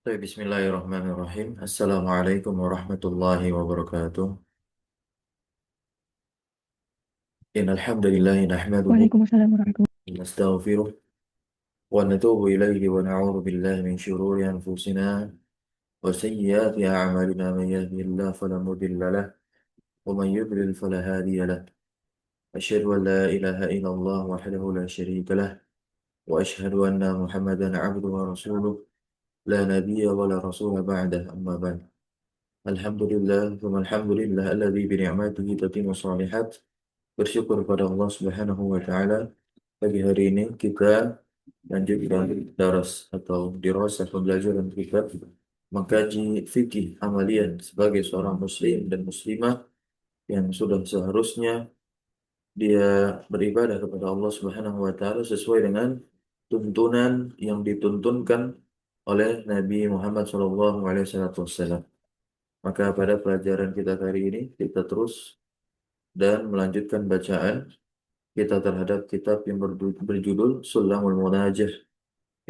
Baik, Bismillahirrahmanirrahim. Assalamualaikum warahmatullahi wabarakatuh. Innal hamdalillah nahmaduhu Waalaikumsalam warahmatullahi wa nastaghfiruh wa natubu ilayhi wa na'udzu billahi min shururi anfusina wa sayyiati a'malina man yahdihillahu fala mudilla lahu wa man yudlil fala hadiya lahu. Asyhadu an la ilaha illallah wahdahu la syarika lah wa asyhadu anna Muhammadan 'abduhu wa rasuluh la nabiyya wa la rasula ba'dah amma ba'd. Alhamdulillah, thumma alhamdulillah alladzi bi ni'matihi tatimmu shalihat. Bersyukur pada Allah Subhanahu wa taala, pagi hari ini kita lanjutkan daras atau dirasah pembelajaran kita mengkaji fikih amalian sebagai seorang muslim dan muslimah yang sudah seharusnya dia beribadah kepada Allah Subhanahu wa taala sesuai dengan tuntunan yang dituntunkan oleh Nabi Muhammad SAW. Maka pada pelajaran kita kali ini kita terus dan melanjutkan bacaan kita terhadap kitab yang berjudul Sulamul Munajah,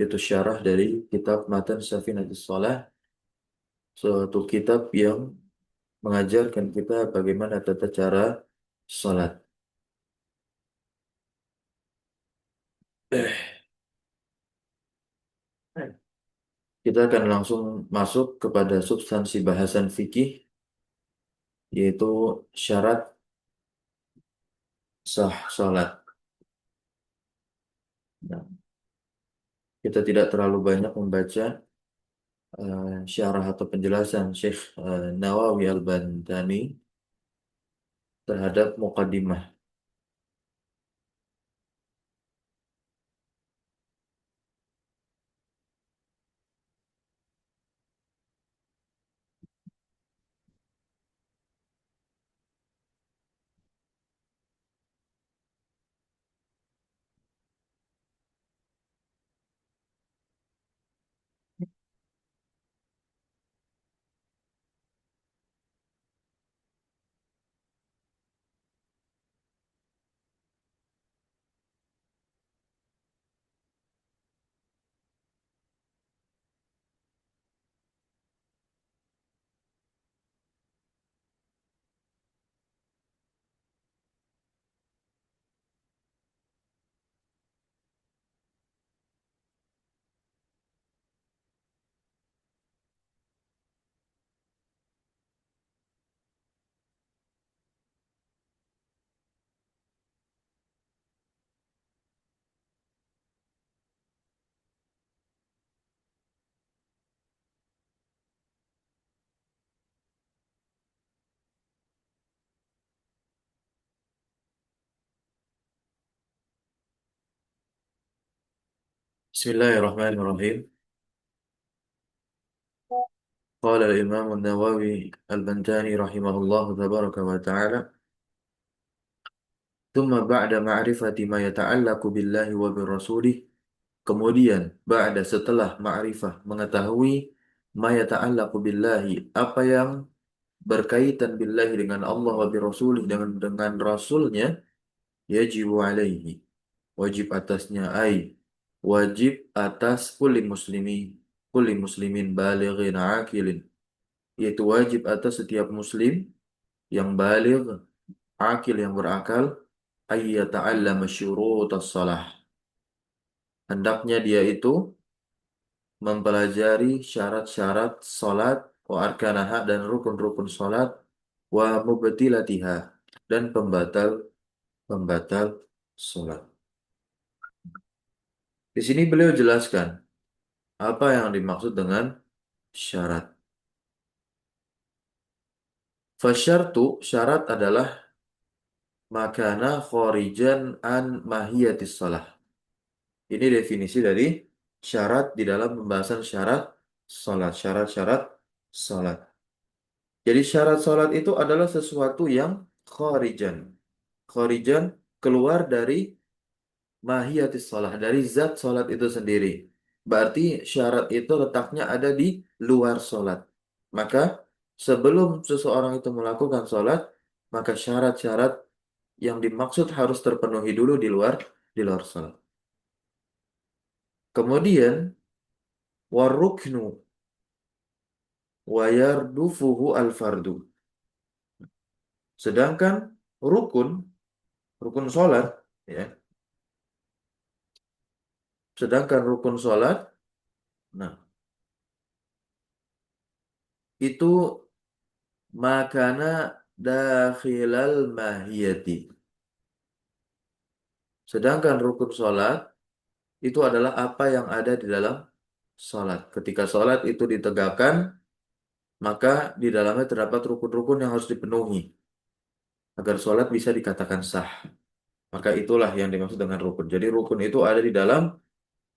yaitu syarah dari kitab Matan Safinatus Shalah, suatu kitab yang mengajarkan kita bagaimana tata cara salat. Kita akan langsung masuk kepada substansi bahasan fikih, yaitu syarat sah salat. Nah, kita tidak terlalu banyak membaca syarah atau penjelasan Syekh Nawawi Al-Bantani terhadap muqaddimah. Bismillahirrahmanirrahim. قال الإمام النووي البنتاني رحمه الله تبارك وتعالى: ثم بعد معرفة ما يتعلق بالله وبرسوله. Kemudian ba'da setelah ma'rifah mengetahui ma yata'allaqu billahi, apa yang berkaitan billahi dengan Allah wa bi rasulih, dengan rasulnya, yajibu alaihi, wajib atasnya, wajib atas kulli muslimin balighin akilin, yaitu wajib atas setiap muslim yang baligh, akil yang berakal, ayyata'allama syurutas salah, hendaknya dia itu mempelajari syarat-syarat salat, wa arkanaha, dan rukun-rukun salat, wa mubtilatiha, dan pembatal salat. Di sini beliau jelaskan apa yang dimaksud dengan syarat. Fasyartu, syarat adalah makana khorijan an mahiyatis salah. Ini definisi dari syarat di dalam pembahasan syarat salat, syarat-syarat salat. Jadi syarat salat itu adalah sesuatu yang khorijan. Khorijan, keluar dari mahiyatis salah, dari zat salat itu sendiri. Berarti syarat itu letaknya ada di luar salat. Maka sebelum seseorang itu melakukan salat, maka syarat-syarat yang dimaksud harus terpenuhi dulu di luar salat. Kemudian waruknu, wa yardufuhu al-fardu. Sedangkan rukun, rukun sholat, ya. Sedangkan rukun sholat, nah, itu makana dakhilal mahiyati. Sedangkan rukun sholat itu adalah apa yang ada di dalam sholat. Ketika sholat itu ditegakkan, maka di dalamnya terdapat rukun-rukun yang harus dipenuhi agar sholat bisa dikatakan sah. Maka itulah yang dimaksud dengan rukun. Jadi rukun itu ada di dalam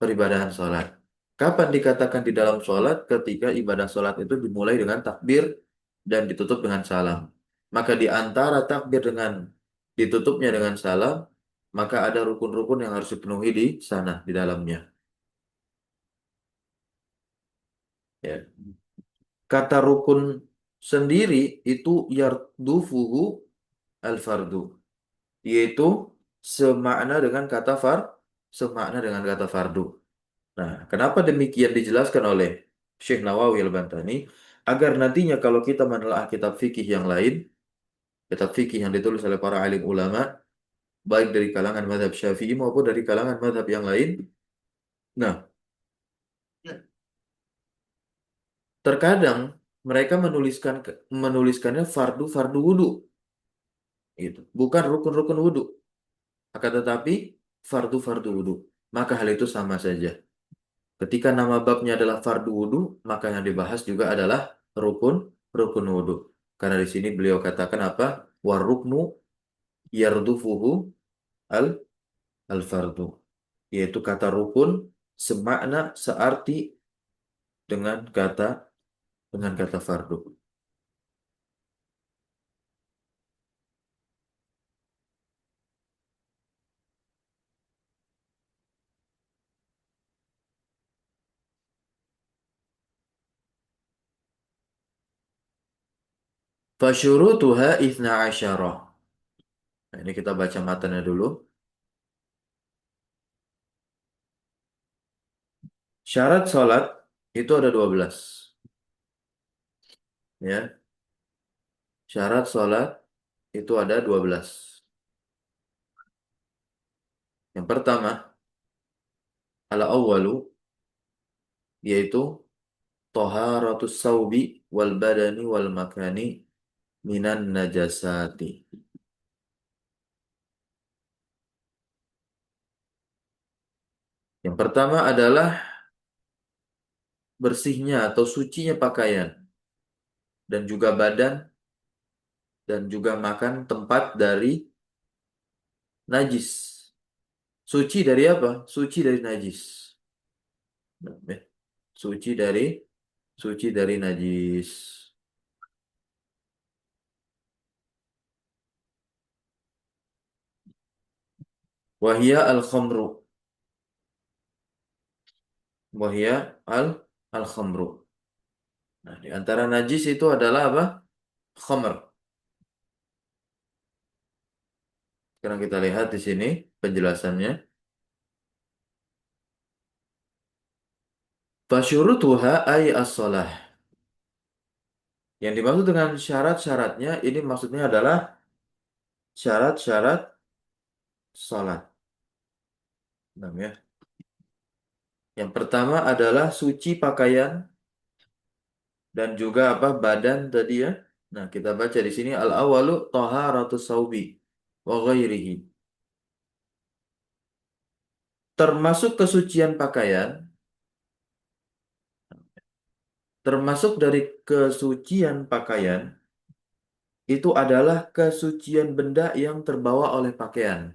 peribadahan sholat. Kapan dikatakan di dalam sholat? Ketika ibadah sholat itu dimulai dengan takbir dan ditutup dengan salam. Maka di antara takbir dengan ditutupnya dengan salam, maka ada rukun-rukun yang harus dipenuhi di sana, di dalamnya. Ya. Kata rukun sendiri itu yardufuhu al-fardu, yaitu semakna dengan kata semakna dengan kata fardu. Nah, kenapa demikian dijelaskan oleh Syekh Nawawi Al-Bantani? Agar nantinya kalau kita menelaah kitab fikih yang lain, kitab fikih yang ditulis oleh para alim ulama, baik dari kalangan mazhab Syafi'i maupun dari kalangan mazhab yang lain, nah, terkadang mereka menuliskannya fardu-fardu wudu, gitu. Bukan rukun-rukun wudu, akan tetapi fardu-fardu wudu. Maka hal itu sama saja. Ketika nama babnya adalah fardu wudu, maka yang dibahas juga adalah rukun rukun wudu. Karena di sini beliau katakan apa? Waruknu yardufuhu al al fardu. Yaitu kata rukun semakna searti dengan kata fardu. Fasyurutuha ithna asyarah. Nah, ini kita baca matanya dulu. Syarat salat itu ada 12. Ya, syarat salat itu ada 12. Yang pertama, ala awwalu, yaitu taharatus saubi wal badani wal makani minan najasati. Yang pertama adalah bersihnya atau sucinya pakaian dan juga badan dan juga makan tempat dari najis. Suci dari apa? Suci dari najis. Ya. Suci dari suci dari najis. Wahia al-khamru. Wahia al-khamru. Nah, di antara najis itu adalah apa? Khamr. Sekarang kita lihat di sini penjelasannya. Fasyurutuha ay as-salah. Yang dimaksud dengan syarat-syaratnya ini maksudnya adalah syarat-syarat salat. Nah, ya. Yang pertama adalah suci pakaian dan juga apa badan tadi ya. Nah, kita baca di sini al-awalu taharatus saubi wa ghairihi. Termasuk kesucian pakaian, termasuk dari kesucian pakaian itu adalah kesucian benda yang terbawa oleh pakaian.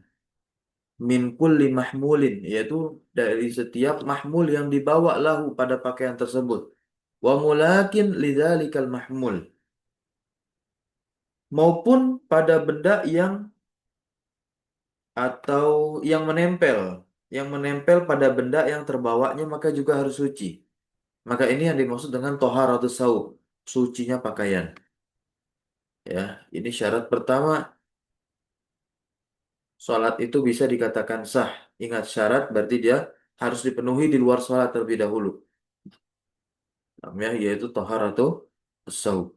Min kulli mahmulin, yaitu dari setiap mahmul yang dibawa lahu pada pakaian tersebut. Wa mulakin lidzalikal mahmul. Maupun pada benda yang atau yang menempel pada benda yang terbawanya maka juga harus suci. Maka ini yang dimaksud dengan thaharatus saub, sucinya pakaian. Ya, ini syarat pertama, sholat itu bisa dikatakan sah. Ingat syarat berarti dia harus dipenuhi di luar sholat terlebih dahulu. Namanya yaitu taharatu Saub.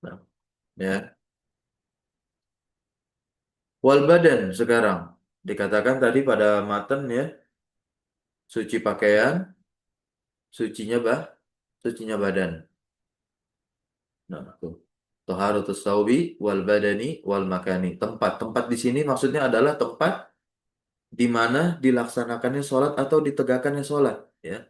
Nah, ya. Wal badan sekarang. Dikatakan tadi pada matan ya, suci pakaian, sucinya sucinya badan. Nah, tuh. Taharatus saubi wal badani wal makani. Tempat. Tempat di sini maksudnya adalah tempat di mana dilaksanakannya sholat atau ditegakkannya sholat. Ya.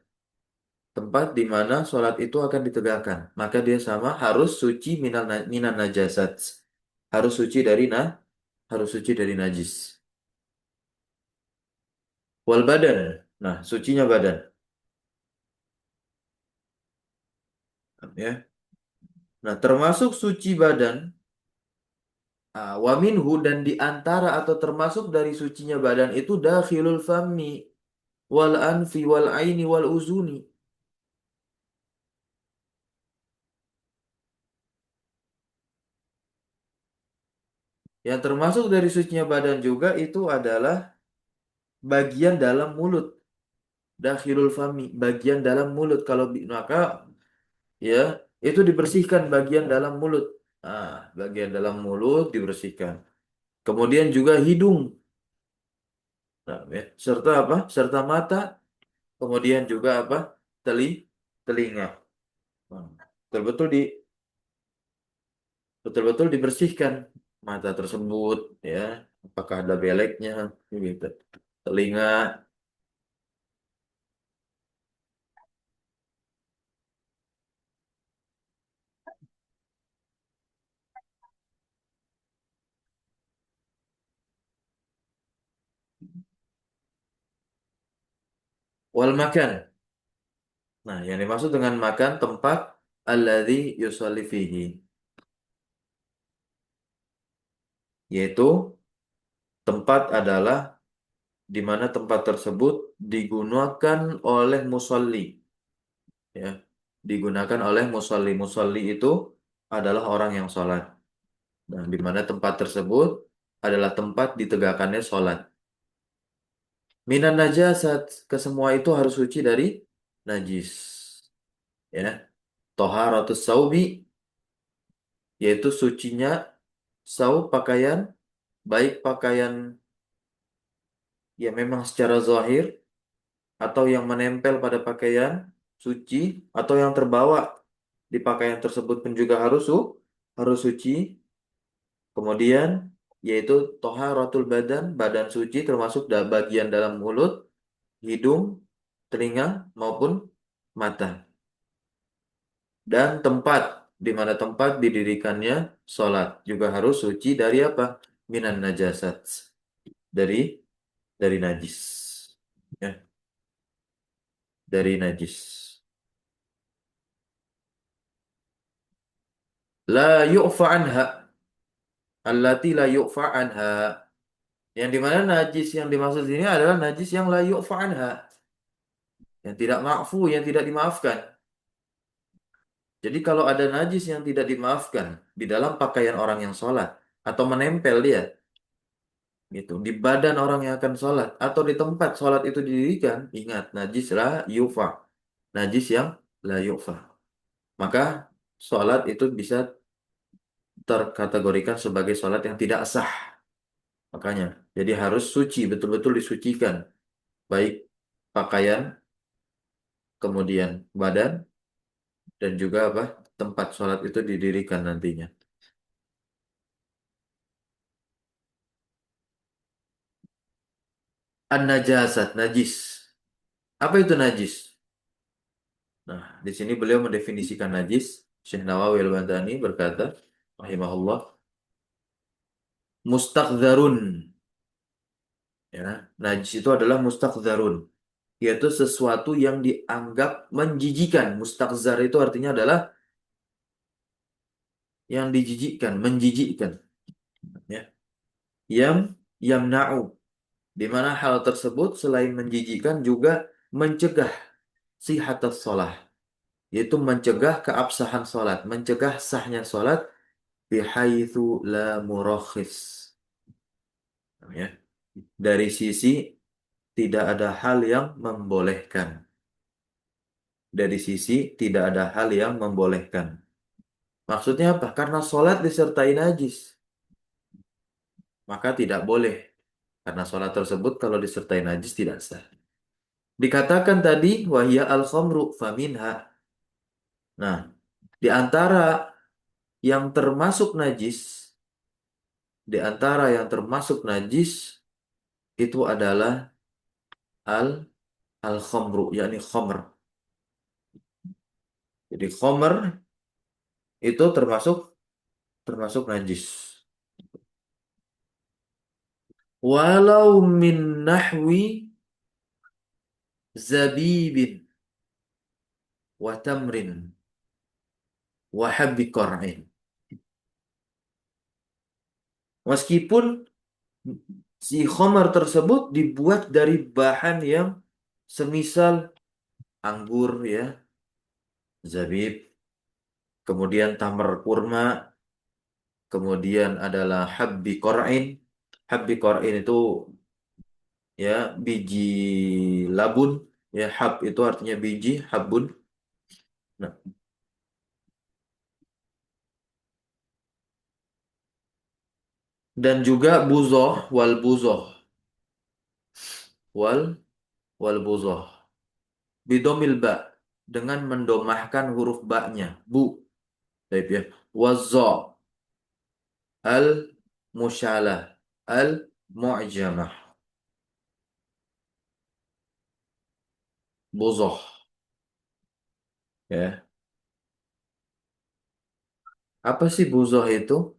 Tempat di mana sholat itu akan ditegakkan. Maka dia sama harus suci minan najasat. Harus suci dari harus suci dari najis. Wal badan. Nah, sucinya badan. Ya. Nah, termasuk suci badan. Wa minhu dan di antara atau termasuk dari sucinya badan itu dakhilul fami wal anfi wal aini wal uzuni. Yang termasuk dari sucinya badan juga itu adalah bagian dalam mulut. Dakhilul fami, bagian dalam mulut. Maka ya itu dibersihkan bagian dalam mulut. Bagian dalam mulut dibersihkan. Kemudian juga hidung. Nah, ya. Serta apa? Serta mata. Kemudian juga apa? Teli, telinga. Nah, betul-betul betul-betul dibersihkan mata tersebut ya. Apakah ada beleknya gitu. Telinga wal makan. Nah, yang dimaksud dengan makan tempat alladzi yusalli fihi, yaitu tempat adalah di mana tempat tersebut digunakan oleh musalli ya. Digunakan oleh musalli. Musalli itu adalah orang yang sholat. Nah, di mana tempat tersebut adalah tempat ditegakkannya sholat. Minan najasat, kesemua itu harus suci dari najis. Ya, toharatus saubi, yaitu sucinya pakaian, baik pakaian yang memang secara zahir atau yang menempel pada pakaian suci atau yang terbawa di pakaian tersebut pun juga harus suci. Kemudian yaitu toharatul badan, badan suci termasuk bagian dalam mulut, hidung, telinga maupun mata. Dan tempat di mana tempat didirikannya sholat juga harus suci dari apa? Minan najasat, dari najis. Ya, dari najis. La yu'fa anha, allati la yu'fa anha. Yang dimana najis yang dimaksud ini adalah najis yang la yu'fa anha, yang tidak ma'fu, yang tidak dimaafkan. Jadi kalau ada najis yang tidak dimaafkan di dalam pakaian orang yang sholat atau menempel dia, gitu, di badan orang yang akan sholat atau di tempat sholat itu didirikan, ingat najis la yu'fa, najis yang la yu'fa. Maka sholat itu bisa terkategorikan sebagai sholat yang tidak sah. Makanya, jadi harus suci, betul-betul disucikan. Baik pakaian, kemudian badan, dan juga apa tempat sholat itu didirikan nantinya. An-najasat, najis. Apa itu najis? Nah, di sini beliau mendefinisikan najis. Syekh Nawawi Al-Bantani berkata, rahimahullah, mustaqdzarun. Ya, najis itu adalah mustaqdzarun, yaitu sesuatu yang dianggap menjijikan. Mustaqzar itu artinya adalah yang dijijikkan, menjijikkan. Ya. Yamna'u, di mana hal tersebut selain menjijikan juga mencegah sihatas sholah, yaitu mencegah keabsahan sholat, mencegah sahnya sholat bihaitsu la murakhis. Ya. Dari sisi tidak ada hal yang membolehkan. Dari sisi tidak ada hal yang membolehkan. Maksudnya apa? Karena sholat disertai najis, maka tidak boleh. Karena sholat tersebut kalau disertai najis tidak sah. Dikatakan tadi, wahya al-khamru faminha. Nah, di antara yang termasuk najis, di antara yang termasuk najis itu adalah al al-khamru, yakni khamr. Jadi khamr itu termasuk termasuk najis. Walau min nahwi zabibin wa tamrin wa habbi qar'in. Meskipun si khamar tersebut dibuat dari bahan yang semisal anggur ya, zabib, kemudian tamar kurma, kemudian adalah habbi qar'in. Habbi qar'in itu ya biji labun, ya hab itu artinya biji, habun. Nah, dan juga buzoh wal buzoh wal wal buzoh bidomil ba dengan mendomahkan huruf ba-nya bu, baik ya, wazza al musyalah al mu'jamah, buzoh ya. Apa sih buzoh itu?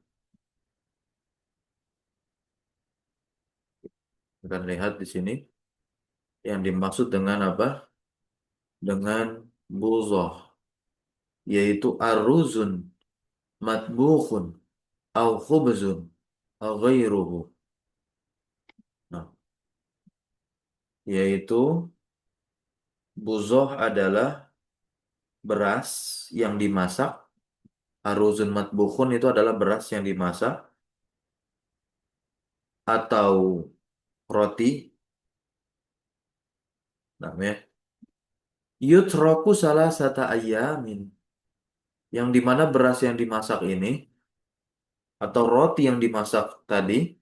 Kita lihat di sini yang dimaksud dengan apa? Dengan buzoh yaitu aruzun matbukhun au khubzun au ghairuhu. Nah, yaitu buzoh adalah beras yang dimasak. Aruzun matbukhun itu adalah beras yang dimasak atau roti, namanya yutroku salah sata ayamin, yang dimana beras yang dimasak ini atau roti yang dimasak tadi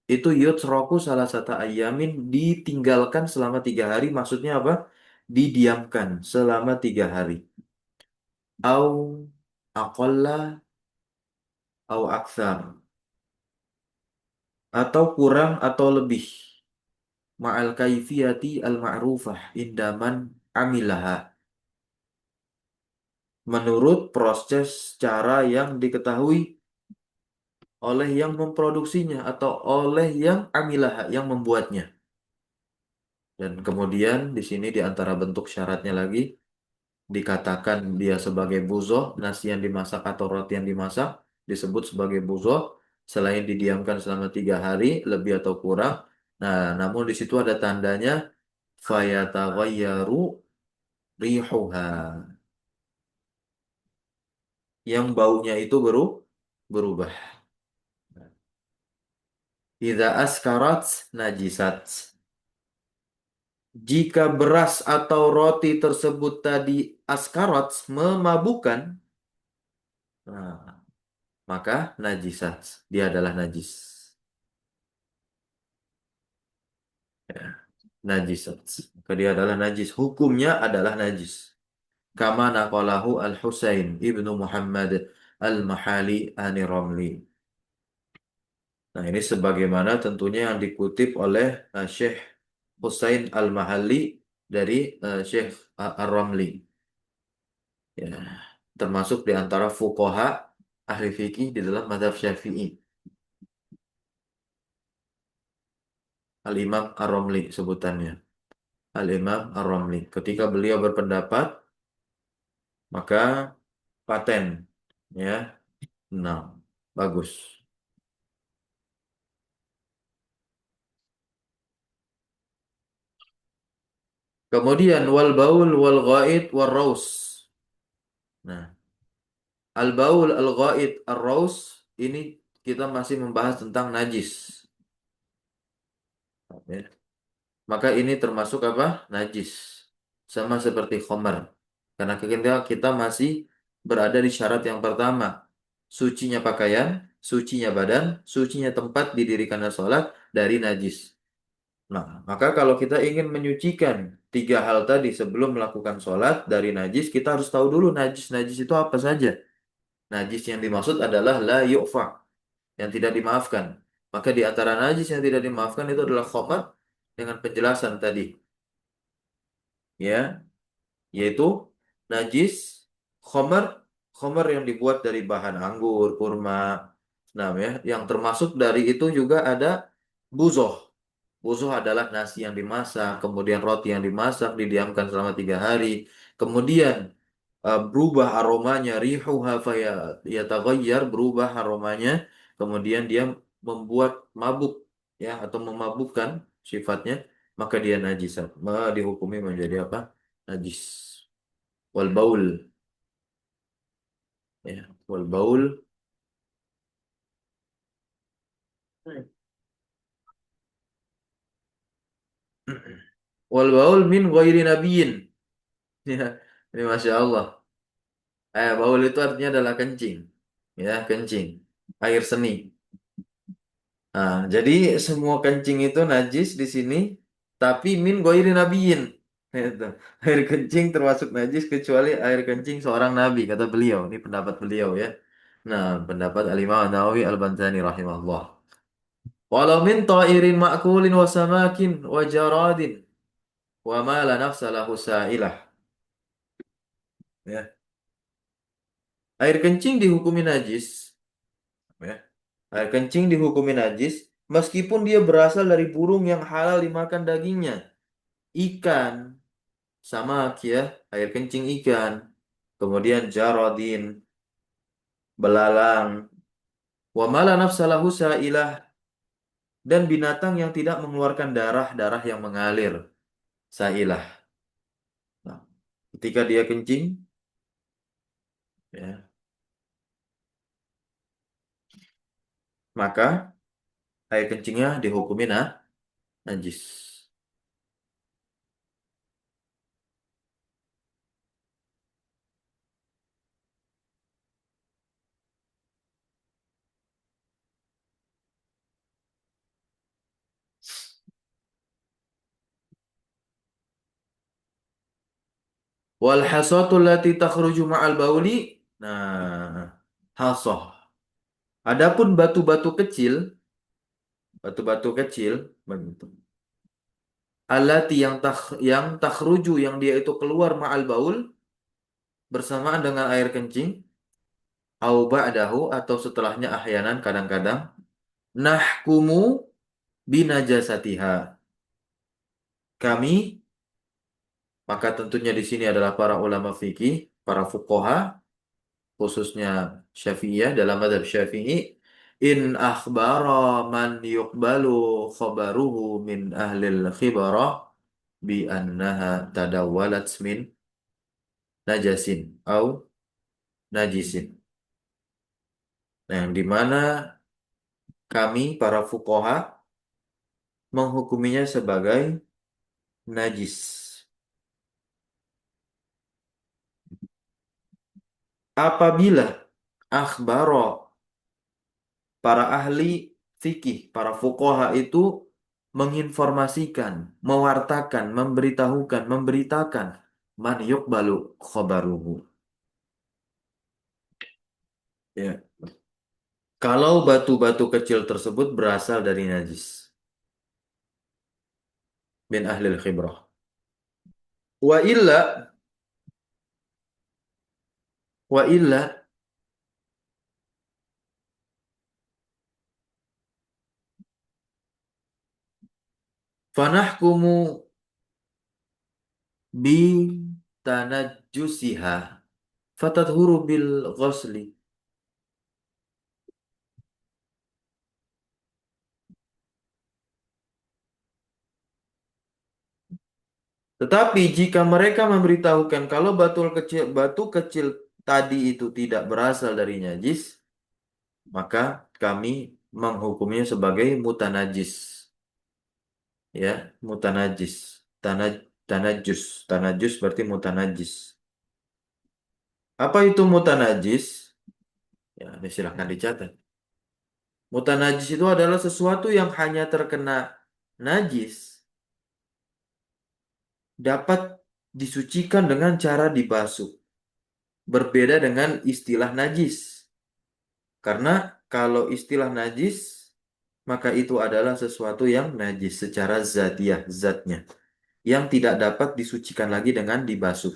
itu yutroku salah satu ayamin, ditinggalkan selama 3 hari. Maksudnya apa? Didiamkan selama 3 hari. Au aqalla au aksar, atau kurang atau lebih. Ma'al kaifiyati al-ma'rufah indaman amilaha, menurut proses cara yang diketahui oleh yang memproduksinya atau oleh yang amilaha yang membuatnya. Dan kemudian di sini di antara bentuk syaratnya lagi dikatakan dia sebagai buzoh, nasi yang dimasak atau roti yang dimasak disebut sebagai buzoh selain didiamkan selama 3 hari lebih atau kurang. Nah, namun di situ ada tandanya fayataghayyaru rihuha, yang baunya itu berubah. Idza askarat najisat. Jika beras atau roti tersebut tadi askarat, memabukkan, nah, maka najisat, dia adalah najis. Ya, najisat. Maka dia adalah najis. Hukumnya adalah najis. Kama naqalahu Al-Husain ibnu Muhammad Al-Mahali Ani Romli. Nah, ini sebagaimana tentunya yang dikutip oleh Syekh Husain Al-Mahali dari Syekh Ar-Romli. Ya, termasuk di antara fuqaha ahli fikih di dalam mazhab Syafi'i. Al-Imam Ar-Romli sebutannya. Al-Imam Ar-Romli. Ketika beliau berpendapat, maka paten. Ya, nah, bagus. Kemudian wal baul wal ghaid wal raus. Nah, al-baul, al-ghaid, ar-raus ini kita masih membahas tentang najis. Ya. Maka ini termasuk apa? Najis. Sama seperti khomer. Karena kita masih berada di syarat yang pertama. Sucinya pakaian, sucinya badan, sucinya tempat didirikannya sholat dari najis. Nah, maka kalau kita ingin menyucikan tiga hal tadi sebelum melakukan sholat dari najis, kita harus tahu dulu najis-najis itu apa saja. Najis yang dimaksud adalah la yu'fa, yang tidak dimaafkan. Maka di antara najis yang tidak dimaafkan itu adalah khomat dengan penjelasan tadi, ya, yaitu najis khomer, khomer yang dibuat dari bahan anggur, kurma, nah ya, yang termasuk dari itu juga ada buzoh. Buzoh adalah nasi yang dimasak, kemudian roti yang dimasak, didiamkan selama 3 hari, kemudian berubah aromanya, rihuha yataghayyar, berubah aromanya, kemudian dia membuat mabuk, ya, atau memabukkan sifatnya, maka dia najis, maka dihukumi menjadi apa? Najis. Wal baul, ya, wal baul. Wal baul min ghairi nabiyyin. Ya, ini masya Allah. Baul itu artinya adalah kencing, ya, kencing, air seni. Nah, jadi semua kencing itu najis di sini, tapi min ghairi nabiyyin. Itu. Air kencing termasuk najis kecuali air kencing seorang nabi, kata beliau. Ini pendapat beliau, ya. Nah, pendapat Al-Imam An-Nawawi Al-Bantani rahimahullah. Walau min ta'irin ma'kulin wa samakin wa jaradin wa ma la nafsa lahu sa'ilah. Ya. Air kencing dihukumi najis, ya. Air kencing dihukumi najis meskipun dia berasal dari burung yang halal dimakan dagingnya. Ikan, samak, ya, air kencing ikan. Kemudian jarodin, belalang. Wa ma la nafsa lahu sa'ilah, dan binatang yang tidak mengeluarkan darah-darah yang mengalir. Sa'ilah. Nah, ketika dia kencing, ya, maka air kencingnya dihukumi najis. Wal hasatu allati takhruju ma'al bauli. Nah, hasoh. Adapun batu-batu kecil, batu-batu kecil, begitu. Allati yang takhruju, yang dia itu keluar ma'al baul bersamaan dengan air kencing, au ba'dahu, atau setelahnya ahyanan kadang-kadang, nahkumu binajasatiha. Kami, maka tentunya di sini adalah para ulama fikih, para fuqaha, khususnya Syafi'iyah dalam mazhab Syafi'i, in akhbara man yuqbalu khabaruhu min ahlil khibarah bi annaha tadawwalat min najasin au najisin. Nah, yang dimana kami para fuqaha menghukuminya sebagai najis. Apabila akhbaro, para ahli fikih, para fuqaha itu menginformasikan, mewartakan, memberitakan man yuqbalu khobaruhu. Ya. Kalau batu-batu kecil tersebut berasal dari najis min ahlil khibrah. Wa illa, wa illa fanahkumu bi tanajjusiha fatadhuru bil ghusli. Tetapi jika mereka memberitahukan kalau batu kecil tadi itu tidak berasal dari najis, maka kami menghukumnya sebagai mutanajis. Ya, mutanajis. Tanaj, tanajus. Tanajus berarti mutanajis. Apa itu mutanajis? Ya, ini silahkan dicatat. Mutanajis itu adalah sesuatu yang hanya terkena najis, dapat disucikan dengan cara dibasuh. Berbeda dengan istilah najis. Karena kalau istilah najis, maka itu adalah sesuatu yang najis secara zatiah, zatnya. Yang tidak dapat disucikan lagi dengan dibasuh.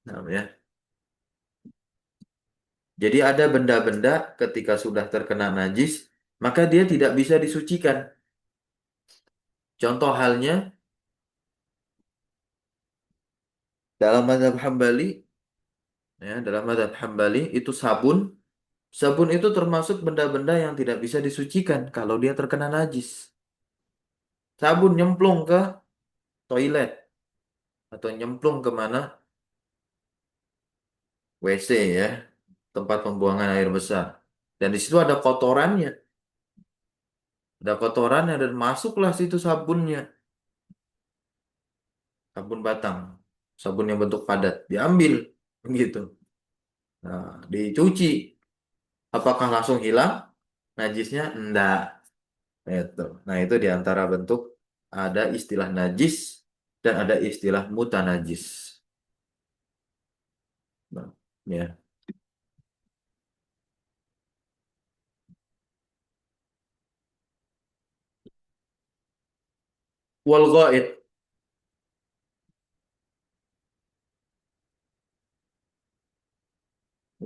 Nah, ya. Jadi ada benda-benda ketika sudah terkena najis, maka dia tidak bisa disucikan. Contoh halnya, dalam mazhab Hambali, ya, dalam mazhab Hambali itu sabun. Sabun itu termasuk benda-benda yang tidak bisa disucikan kalau dia terkena najis. Sabun nyemplung ke toilet atau nyemplung kemana? WC ya, tempat pembuangan air besar. Dan di situ ada kotorannya, ada kotorannya dan masuklah situ sabunnya, sabun batang, sabun yang bentuk padat, diambil, gitu. Nah, dicuci, apakah langsung hilang najisnya? Enggak. Itu. Nah, itu di antara bentuk ada istilah najis dan ada istilah mutanajis. Nah, ya. Wal ghaid.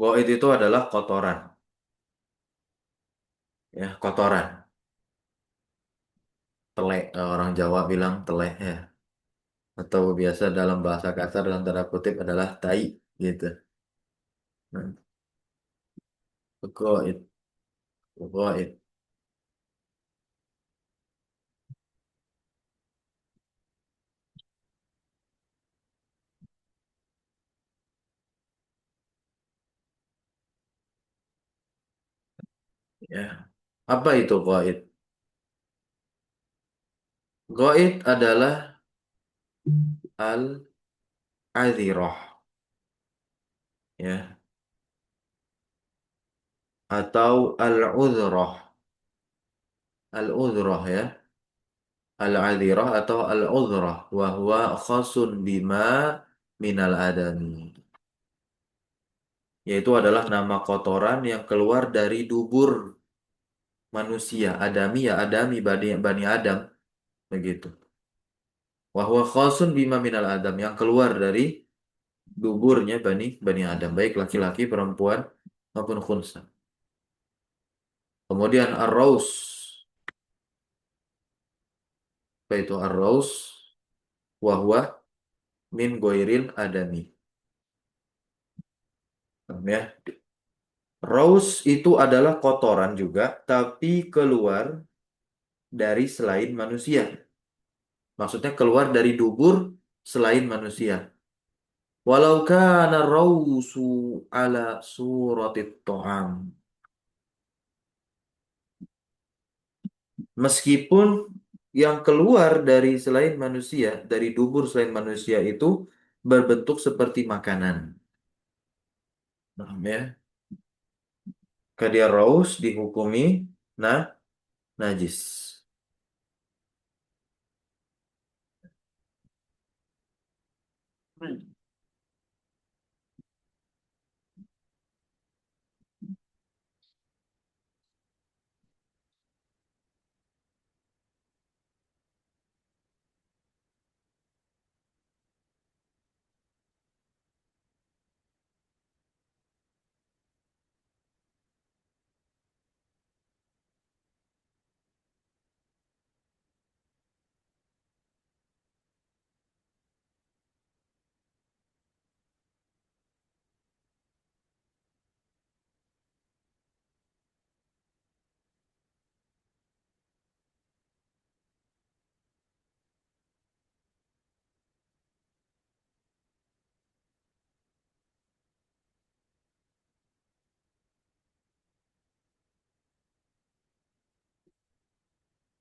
Ghaid itu adalah kotoran, ya, kotoran. Telek, orang Jawa bilang telek ya. Atau biasa dalam bahasa kasar dalam tanda kutip adalah tai gitu. Nah, ghaid, ghaid. Ya. Apa itu ghaid? Ghaid adalah al-adhirah, ya, atau al-udhrah. Al-udhrah ya. Al-adhirah atau al-udhrah wa huwa khasun bima minal adami. Yaitu adalah nama kotoran yang keluar dari dubur manusia. Adami ya adami, bani, bani Adam. Begitu. Wa huwa khasun bima minal adam. Yang keluar dari duburnya bani, bani Adam. Baik laki-laki, perempuan, maupun khunsa. Kemudian ar-raus. Apa itu ar-raus? Wa huwa min goiril adami. Paham ya? Raus itu adalah kotoran juga, tapi keluar dari selain manusia. Maksudnya keluar dari dubur selain manusia. Walau kana rausu ala suratit to'am. Meskipun yang keluar dari selain manusia, dari dubur selain manusia itu berbentuk seperti makanan. Paham ya? Kadia raus dihukumi nah najis.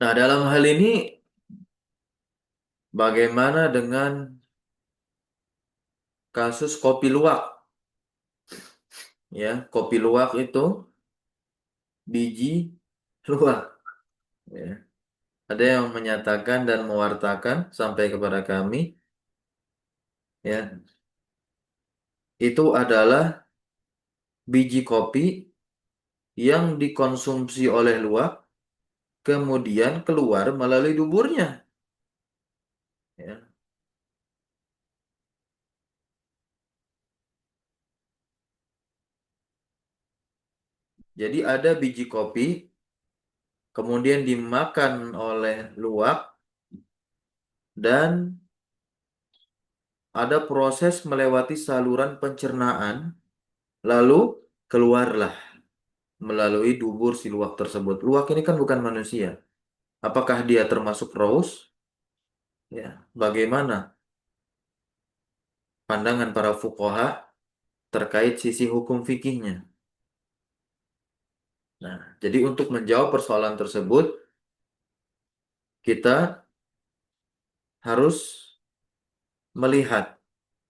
Nah, dalam hal ini bagaimana dengan kasus kopi luwak? Ya, kopi luwak itu biji luwak. Ya. Ada yang menyatakan dan mewartakan sampai kepada kami, ya, itu adalah biji kopi yang dikonsumsi oleh luwak, kemudian keluar melalui duburnya. Ya. Jadi ada biji kopi, kemudian dimakan oleh luwak, dan ada proses melewati saluran pencernaan, lalu keluarlah melalui dubur si luwak tersebut. Luwak ini kan bukan manusia. Apakah dia termasuk paus? Ya, bagaimana pandangan para fuqaha terkait sisi hukum fikihnya? Nah, jadi untuk menjawab persoalan tersebut, kita harus melihat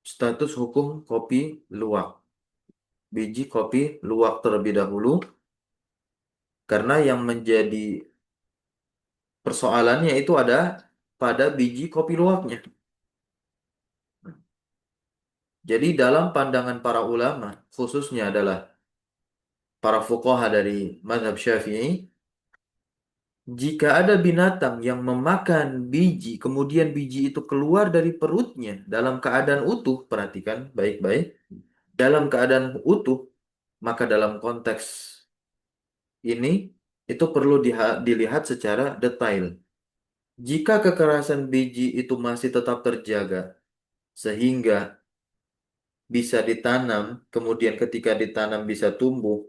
status hukum kopi luwak, biji kopi luwak terlebih dahulu, karena yang menjadi persoalannya itu ada pada biji kopi luwaknya. Jadi dalam pandangan para ulama, khususnya adalah para fuqaha dari mazhab Syafi'i, jika ada binatang yang memakan biji, kemudian biji itu keluar dari perutnya dalam keadaan utuh, perhatikan baik-baik, dalam keadaan utuh, maka dalam konteks ini itu perlu dilihat secara detail. Jika kekerasan biji itu masih tetap terjaga, sehingga bisa ditanam, kemudian ketika ditanam bisa tumbuh,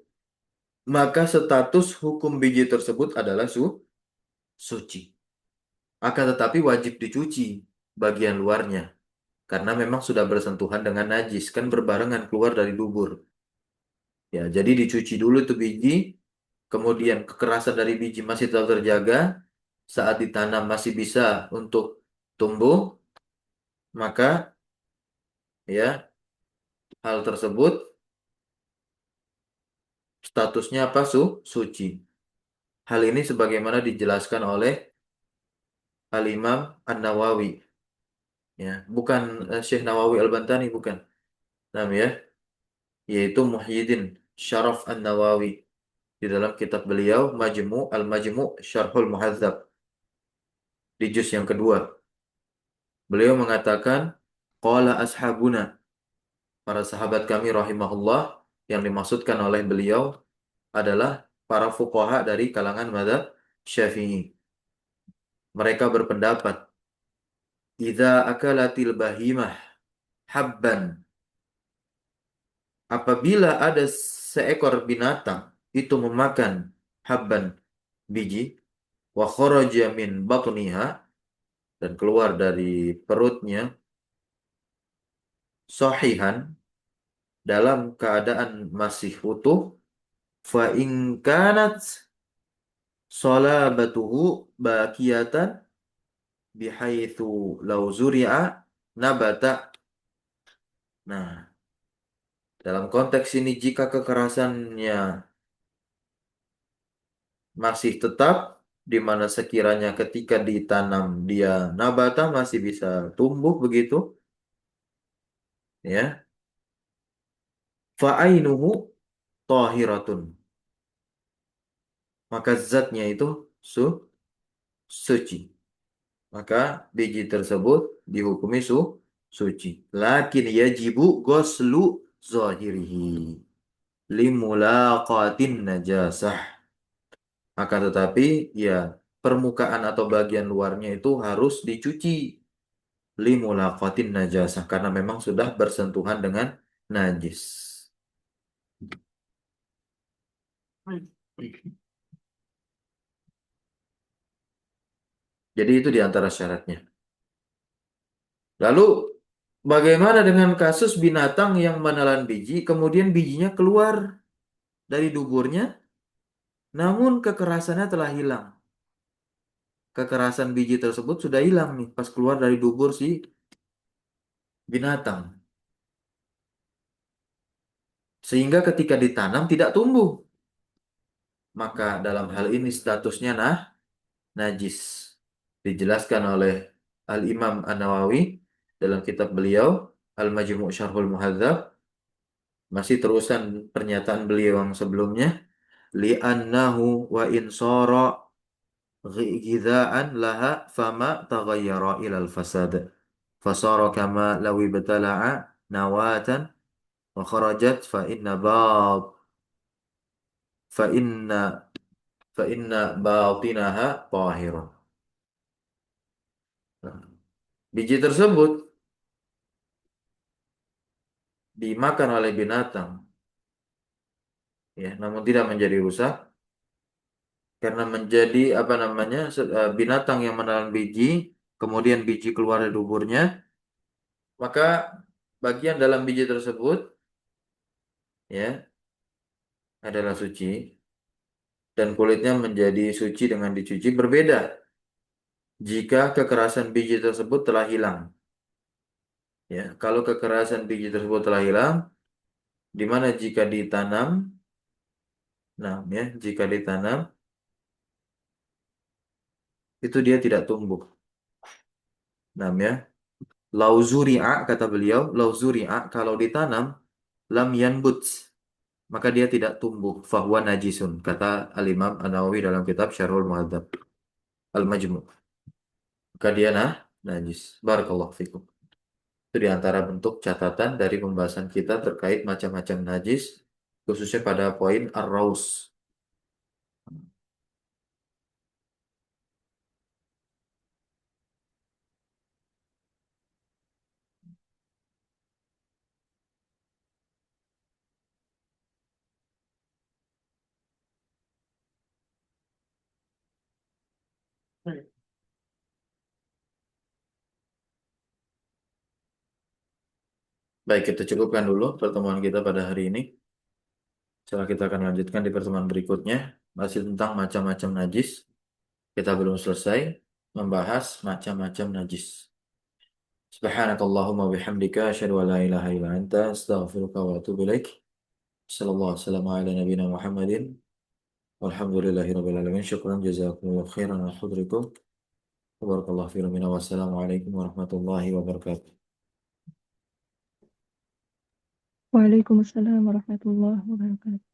maka status hukum biji tersebut adalah suci. Akan tetapi wajib dicuci bagian luarnya, karena memang sudah bersentuhan dengan najis, kan berbarengan keluar dari dubur. Ya, jadi dicuci dulu tuh biji, kemudian kekerasan dari biji masih tetap terjaga, saat ditanam masih bisa untuk tumbuh, maka ya hal tersebut statusnya apa? Suci. Hal ini sebagaimana dijelaskan oleh Al-Imam An-Nawawi, ya, bukan Syekh Nawawi Al-Bantani, bukan. Nah, ya, yaitu Muhyiddin Syaraf An-Nawawi di dalam kitab beliau Al-Majmu' Syarhul Muhadzab di juz yang kedua. Beliau mengatakan qala ashabuna, para sahabat kami rahimahullah, yang dimaksudkan oleh beliau adalah para fuqaha dari kalangan mazhab Syafi'i. Mereka berpendapat, idza akalatil bahimah habban, apabila ada seekor binatang itu memakan habban, biji, wa kharaja min batniha, dan keluar dari perutnya, sahihan, dalam keadaan masih utuh, fa in kanat salabatuhu baqiyatan bihaitsu law zuri'a nabata. Nah, dalam konteks ini jika kekerasannya masih tetap, di mana sekiranya ketika ditanam dia nabata masih bisa tumbuh begitu, ya, fa'ainuhu tahiratun, maka zatnya itu su suci, maka biji tersebut dihukumi suci. Lakin yajibu ghuslu zahirihi limulaqatin najasah. Akan tetapi ya permukaan atau bagian luarnya itu harus dicuci limulaqatin najasah, karena memang sudah bersentuhan dengan najis. Jadi itu di antara syaratnya. Lalu bagaimana dengan kasus binatang yang menelan biji, kemudian bijinya keluar dari duburnya, namun kekerasannya telah hilang? kekerasan biji tersebut sudah hilang nih pas keluar dari dubur si binatang. Sehingga ketika ditanam tidak tumbuh. Maka dalam hal ini statusnya najis. Dijelaskan oleh Al-Imam An-Nawawi dalam kitab beliau Al-Majmu' Syarhul Muhadzab, masih terusan pernyataan beliau yang sebelumnya, li'annahu wa in sara ghidha'an laha fama taghayyara ilal fasad fasara kama law ibtala'a nawatan wa kharajat fa inna batinaha tahirun. Nah, biji tersebut dimakan oleh binatang, ya, namun tidak menjadi rusak karena menjadi apa namanya binatang yang menelan biji, kemudian biji keluar dari duburnya, maka bagian dalam biji tersebut, ya, adalah suci dan kulitnya menjadi suci dengan dicuci. Berbeda jika kekerasan biji tersebut telah hilang, ya, kalau kekerasan biji tersebut telah hilang, di mana jika ditanam, nah, ya, jika ditanam itu dia tidak tumbuh. Nah, ya, lauzuri'a kata beliau, lauzuri'a kalau ditanam lam yanbut, maka dia tidak tumbuh, fahuwa najisun, kata Al-Imam An-Nawawi dalam kitab Syarhul Muhadzab Al-Majmu'. Maka dia najis. Barakallahu fikum. Itu di antara bentuk catatan dari pembahasan kita terkait macam-macam najis, khususnya pada poin ar-raus. Baik, kita cukupkan dulu pertemuan kita pada hari ini. Setelah kita akan lanjutkan di pertemuan berikutnya, masih tentang macam-macam najis. Kita belum selesai membahas macam-macam najis. Subhanakallahumma bihamdika asyhadu an la ilaha illa anta astaghfiruka wa atubu ilaik. Sallallahu alaihi wasallam ala nabiyina Muhammadin. Walhamdulillahi rabbil alamin. Syukran jazakumullahu khairan ala hudrikum. Barakallahu fiikum. Wassalamualaikum warahmatullahi wabarakatuh. Waalaikumsalam warahmatullahi wabarakatuh.